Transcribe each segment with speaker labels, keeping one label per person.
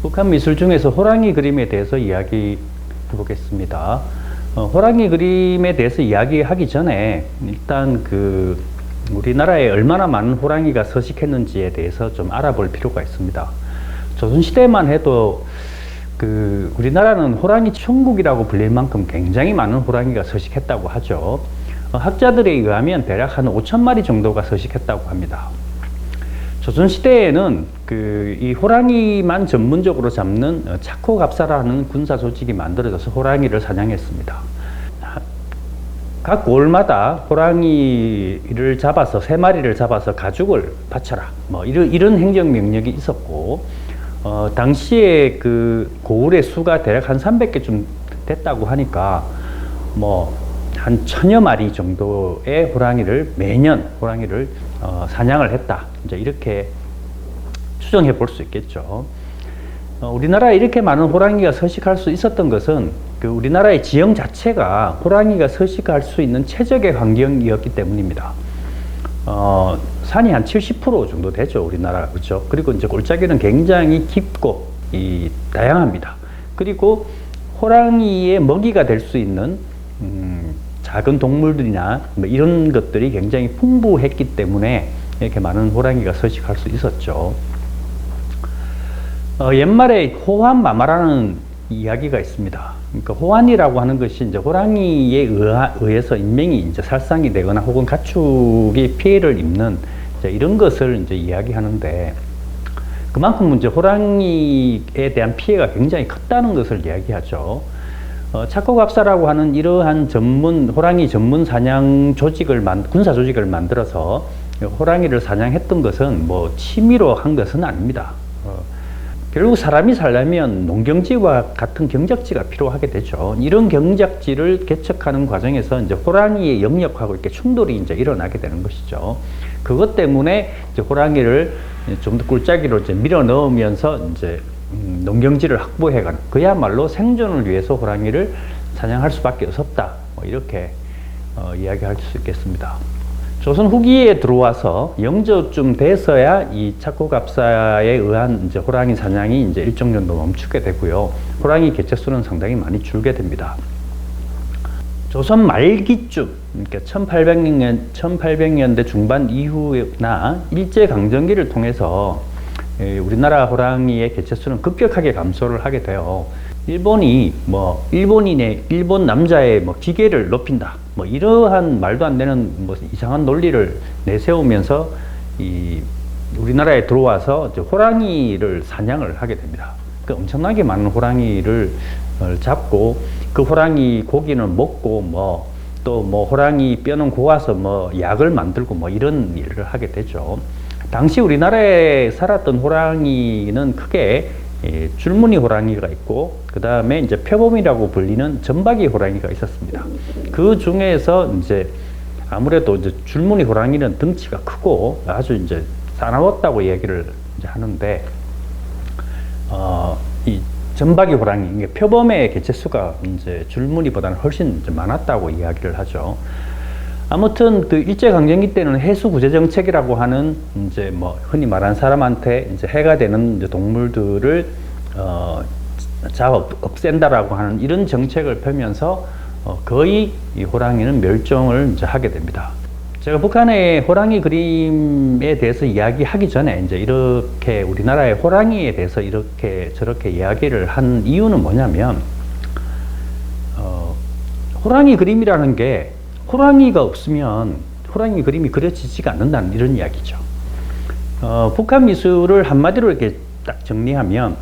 Speaker 1: 북한 미술 중에서 호랑이 그림에 대해서 이야기해 보겠습니다. 호랑이 그림에 대해서 이야기하기 전에 일단 우리나라에 얼마나 많은 호랑이가 서식했는지에 대해서 좀 알아볼 필요가 있습니다. 조선시대만 해도 우리나라는 호랑이 천국이라고 불릴 만큼 굉장히 많은 호랑이가 서식했다고 하죠. 학자들에 의하면 대략 한 5,000마리 정도가 서식했다고 합니다. 조선시대에는 이 호랑이만 전문적으로 잡는 차코갑사라는 군사 조직이 만들어져서 호랑이를 사냥했습니다. 각 고을마다 호랑이를 잡아서 3마리를 잡아서 가죽을 바쳐라 뭐 이런 행정명령이 있었고, 당시에 고을의 수가 대략 한 300개쯤 됐다고 하니까 뭐 한 1000여 마리 정도의 매년 호랑이를 사냥을 했다, 이제 이렇게 추정해 볼 수 있겠죠. 우리나라에 이렇게 많은 호랑이가 서식할 수 있었던 것은 우리나라의 지형 자체가 호랑이가 서식할 수 있는 최적의 환경이었기 때문입니다. 산이 한 70% 정도 되죠, 우리나라. 그렇죠? 그리고 이제 골짜기는 굉장히 깊고 다양합니다. 그리고 호랑이의 먹이가 될 수 있는 작은 동물들이나 뭐 이런 것들이 굉장히 풍부했기 때문에 이렇게 많은 호랑이가 서식할 수 있었죠. 옛말에 호환마마라는 이야기가 있습니다. 그러니까 호환이라고 하는 것이 이제 호랑이에 의해서 인명이 이제 살상이 되거나 혹은 가축이 피해를 입는 이런 것을 이제 이야기하는데, 그만큼 이제 호랑이에 대한 피해가 굉장히 컸다는 것을 이야기하죠. 차코갑사라고 하는 이러한 호랑이 전문 사냥 군사 조직을 만들어서 호랑이를 사냥했던 것은 뭐 취미로 한 것은 아닙니다. 결국 사람이 살려면 농경지와 같은 경작지가 필요하게 되죠. 이런 경작지를 개척하는 과정에서 이제 호랑이의 영역하고 이렇게 충돌이 이제 일어나게 되는 것이죠. 그것 때문에 이제 호랑이를 좀 더 꿀짜기로 이제 밀어 넣으면서 이제 농경지를 확보해가는, 그야말로 생존을 위해서 호랑이를 사냥할 수밖에 없었다, 뭐 이렇게 이야기할 수 있겠습니다. 조선 후기에 들어와서 영조쯤 돼서야 이 차코갑사에 의한 이제 호랑이 사냥이 이제 일정 정도 멈추게 되고요. 호랑이 개체수는 상당히 많이 줄게 됩니다. 조선 말기쯤, 그러니까 1800년대 중반 이후나 일제강점기를 통해서 우리나라 호랑이의 개체수는 급격하게 감소를 하게 돼요. 일본 남자의 기계를 높인다, 이러한 말도 안 되는 이상한 논리를 내세우면서 우리나라에 들어와서 이제 호랑이를 사냥을 하게 됩니다. 엄청나게 많은 호랑이를 잡고 그 호랑이 고기는 먹고 또 호랑이 뼈는 고아서 약을 만들고 이런 일을 하게 되죠. 당시 우리나라에 살았던 호랑이는 크게 줄무늬 호랑이가 있고, 그 다음에 이제 표범이라고 불리는 점박이 호랑이가 있었습니다. 그 중에서 이제 아무래도 이제 줄무늬 호랑이는 덩치가 크고 아주 이제 사나웠다고 얘기를 이제 하는데, 이 점박이 호랑이, 표범의 개체수가 이제 줄무늬보다는 훨씬 이제 많았다고 이야기를 하죠. 아무튼 일제강점기 때는 해수구제정책이라고 하는 이제 흔히 말하는 사람한테 이제 해가 되는 이제 동물들을 잡아 없앤다라고 하는 이런 정책을 펴면서 거의 이 호랑이는 멸종을 이제 하게 됩니다. 제가 북한의 호랑이 그림에 대해서 이야기하기 전에 이제 이렇게 우리나라의 호랑이에 대해서 이렇게 저렇게 이야기를 한 이유는 뭐냐면, 호랑이 그림이라는 게 호랑이가 없으면 호랑이 그림이 그려지지가 않는다는 이런 이야기죠. 북한 미술을 한마디로 이렇게 딱 정리하면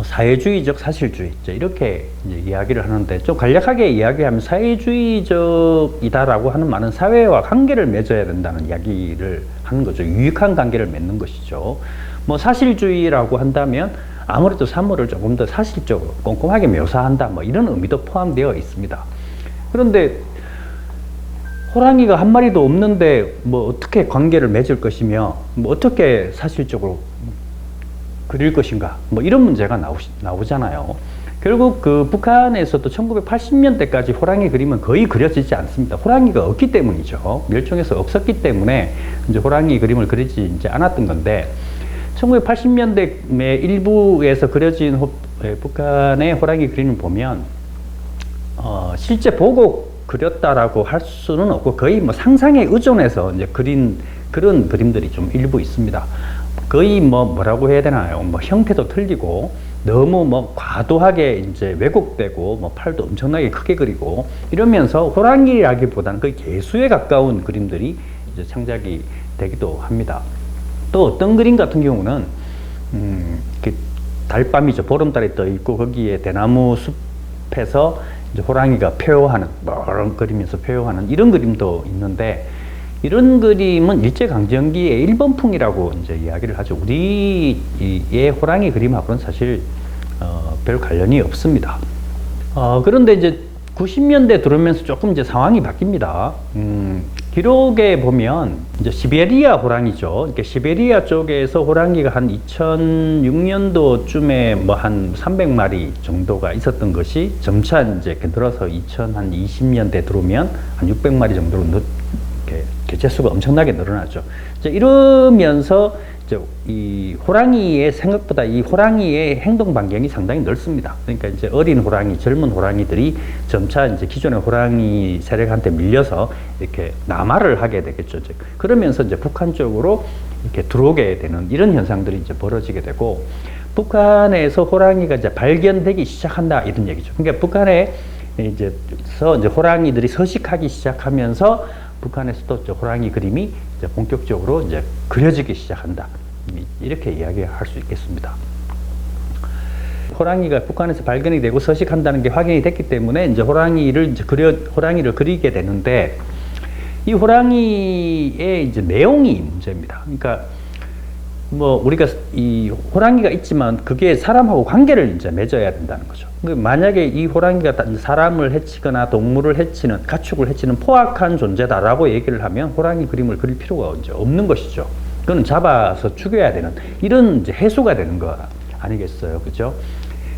Speaker 1: 사회주의적 사실주의 이렇게 이제 이야기를 하는데, 좀 간략하게 이야기하면 사회주의적이다라고 하는 말은 사회와 관계를 맺어야 된다는 이야기를 하는 거죠. 유익한 관계를 맺는 것이죠. 사실주의라고 한다면 아무래도 사물을 조금 더 사실적으로 꼼꼼하게 묘사한다, 이런 의미도 포함되어 있습니다. 그런데 호랑이가 한 마리도 없는데 어떻게 관계를 맺을 것이며 어떻게 사실적으로 그릴 것인가, 이런 문제가 나오잖아요. 결국 그 북한에서도 1980년대까지 호랑이 그림은 거의 그려지지 않습니다. 호랑이가 없기 때문이죠. 멸종해서 없었기 때문에 이제 호랑이 그림을 그리지 이제 않았던 건데 1980년대 일부에서 그려진 북한의 호랑이 그림을 보면 실제 보고 그렸다라고 할 수는 없고 거의 뭐 상상에 의존해서 이제 그린 그런 그림들이 좀 일부 있습니다. 거의 뭐라고 해야 되나요? 뭐 형태도 틀리고 너무 뭐 과도하게 이제 왜곡되고 뭐 팔도 엄청나게 크게 그리고 이러면서 호랑이라기보다는 거의 개수에 가까운 그림들이 이제 창작이 되기도 합니다. 또 어떤 그림 같은 경우는 달밤이죠. 보름달이 떠 있고 거기에 대나무 숲에서 이제 호랑이가 표효하는 그리면서 표효하는 이런 그림도 있는데 이런 그림은 일제강점기의 일본풍이라고 이제 이야기를 하죠. 우리의 호랑이 그림하고는 사실 별 관련이 없습니다. 그런데 이제 90년대 들어오면서 조금 이제 상황이 바뀝니다. 기록에 보면 이제 시베리아 호랑이죠. 이렇게 시베리아 쪽에서 호랑이가 한 2006년도쯤에 뭐 한 300마리 정도가 있었던 것이 점차 이제 늘어서 2020년대 들어오면 한 600마리 정도로 이렇게 개체수가 엄청나게 늘어나죠. 이제 이러면서 이제 이 호랑이의 생각보다 이 호랑이의 행동 반경이 상당히 넓습니다. 그러니까 이제 어린 호랑이, 젊은 호랑이들이 점차 이제 기존의 호랑이 세력한테 밀려서 이렇게 남하를 하게 되겠죠. 그러면서 이제 북한 쪽으로 이렇게 들어오게 되는 이런 현상들이 이제 벌어지게 되고 북한에서 호랑이가 이제 발견되기 시작한다 이런 얘기죠. 그러니까 북한에 이제 호랑이들이 서식하기 시작하면서 북한에서도 호랑이 그림이 이제 본격적으로 이제 그려지기 시작한다. 이렇게 이야기할 수 있겠습니다. 호랑이가 북한에서 발견이 되고 서식한다는 게 확인이 됐기 때문에 이제 호랑이를 그리게 되는데 이 호랑이의 이제 내용이 문제입니다. 그러니까 뭐 우리가 이 호랑이가 있지만 그게 사람하고 관계를 이제 맺어야 된다는 거죠. 만약에 이 호랑이가 사람을 해치거나 동물을 해치는, 가축을 해치는 포악한 존재다라고 얘기를 하면 호랑이 그림을 그릴 필요가 이제 없는 것이죠. 그건 잡아서 죽여야 되는 이런 이제 해소가 되는 거 아니겠어요, 그죠?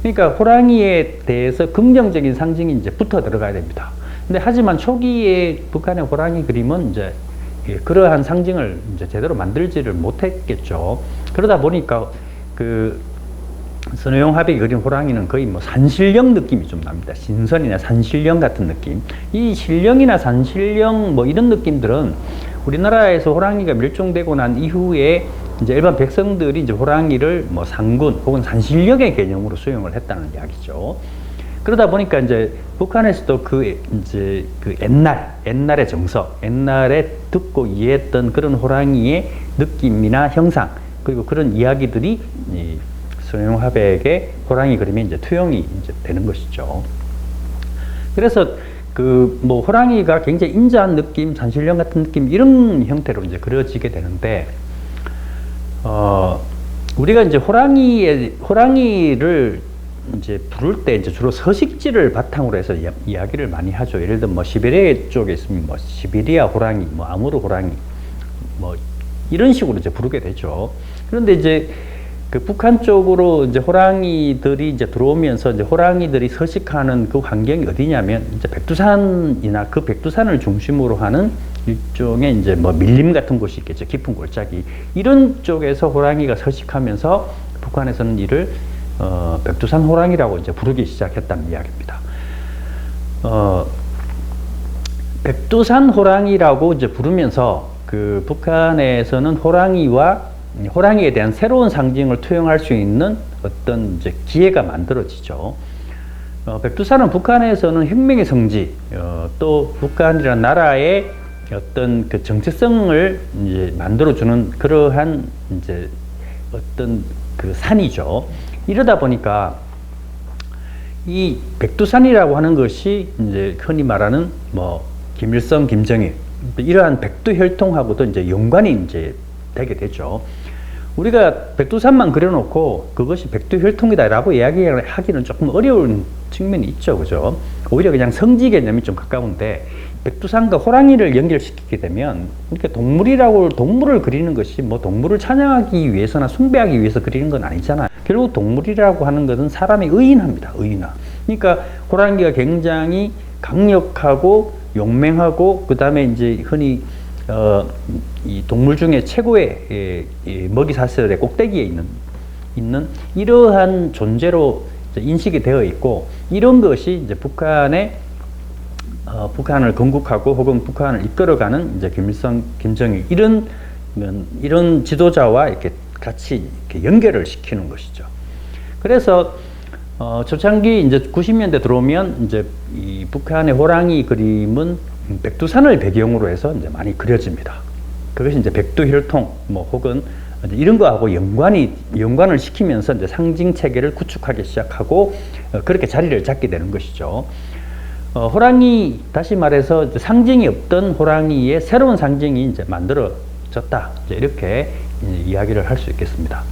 Speaker 1: 그러니까 호랑이에 대해서 긍정적인 상징이 이제 붙어 들어가야 됩니다. 근데 하지만 초기에 북한의 호랑이 그림은 이제 그러한 상징을 이제 제대로 만들지를 못했겠죠. 그러다 보니까 선호용 화백이 그린 호랑이는 거의 뭐 산신령 느낌이 좀 납니다. 신선이나 산신령 같은 느낌. 이 신령이나 산신령 뭐 이런 느낌들은 우리나라에서 호랑이가 멸종되고 난 이후에 이제 일반 백성들이 이제 호랑이를 뭐 상군 혹은 산신령의 개념으로 수용을 했다는 이야기죠. 그러다 보니까 이제 북한에서도 이제 옛날의 정서, 옛날에 듣고 이해했던 그런 호랑이의 느낌이나 형상, 그리고 그런 이야기들이 선호용 화백의 호랑이 그림에 이제 투영이 이제 되는 것이죠. 그래서 뭐 호랑이가 굉장히 인자한 느낌, 산신령 같은 느낌 이런 형태로 이제 그려지게 되는데 우리가 이제 호랑이를 이제 부를 때 이제 주로 서식지를 바탕으로 해서 이야기를 많이 하죠. 예를 들면 뭐 시베리아 쪽에 있으면 뭐 시베리아 호랑이, 뭐 아무르 호랑이, 뭐 이런 식으로 이제 부르게 되죠. 그런데 이제 북한 쪽으로 이제 호랑이들이 이제 들어오면서 이제 호랑이들이 서식하는 그 환경이 어디냐면 이제 백두산이나 그 백두산을 중심으로 하는 일종의 이제 뭐 밀림 같은 곳이 있겠죠. 깊은 골짜기. 이런 쪽에서 호랑이가 서식하면서 북한에서는 이를 백두산 호랑이라고 이제 부르기 시작했다는 이야기입니다. 백두산 호랑이라고 이제 부르면서 북한에서는 호랑이에 대한 새로운 상징을 투영할 수 있는 어떤 이제 기회가 만들어지죠. 백두산은 북한에서는 혁명의 성지, 또 북한이라는 나라의 어떤 그 정체성을 이제 만들어주는 그러한 이제 어떤 그 산이죠. 이러다 보니까 이 백두산이라고 하는 것이 이제 흔히 말하는 뭐 김일성, 김정일 이러한 백두혈통하고도 이제 연관이 이제 되게 되죠. 우리가 백두산만 그려놓고 그것이 백두혈통이다라고 이야기하기는 조금 어려운 측면이 있죠, 그죠? 오히려 그냥 성지 개념이 좀 가까운데 백두산과 호랑이를 연결시키게 되면 이렇게 동물을 그리는 것이 뭐 동물을 찬양하기 위해서나 숭배하기 위해서 그리는 건 아니잖아요. 결국 동물이라고 하는 것은 사람이 의인합니다. 의인화. 그러니까 호랑이가 굉장히 강력하고 용맹하고 그다음에 이제 흔히 이 동물 중에 최고의 먹이 사슬의 꼭대기에 있는 이러한 존재로 인식이 되어 있고, 이런 것이 이제 북한을 건국하고 혹은 북한을 이끌어가는 이제 김일성, 김정일 이런 지도자와 이렇게 같이 이렇게 연결을 시키는 것이죠. 그래서 초창기 이제 90년대 들어오면 이제 이 북한의 호랑이 그림은 백두산을 배경으로 해서 이제 많이 그려집니다. 그것이 이제 백두혈통 뭐 혹은 이런 거하고 연관을 시키면서 이제 상징 체계를 구축하기 시작하고 그렇게 자리를 잡게 되는 것이죠. 호랑이, 다시 말해서 이제 상징이 없던 호랑이의 새로운 상징이 이제 만들어졌다. 이제 이렇게 이야기를 할 수 있겠습니다.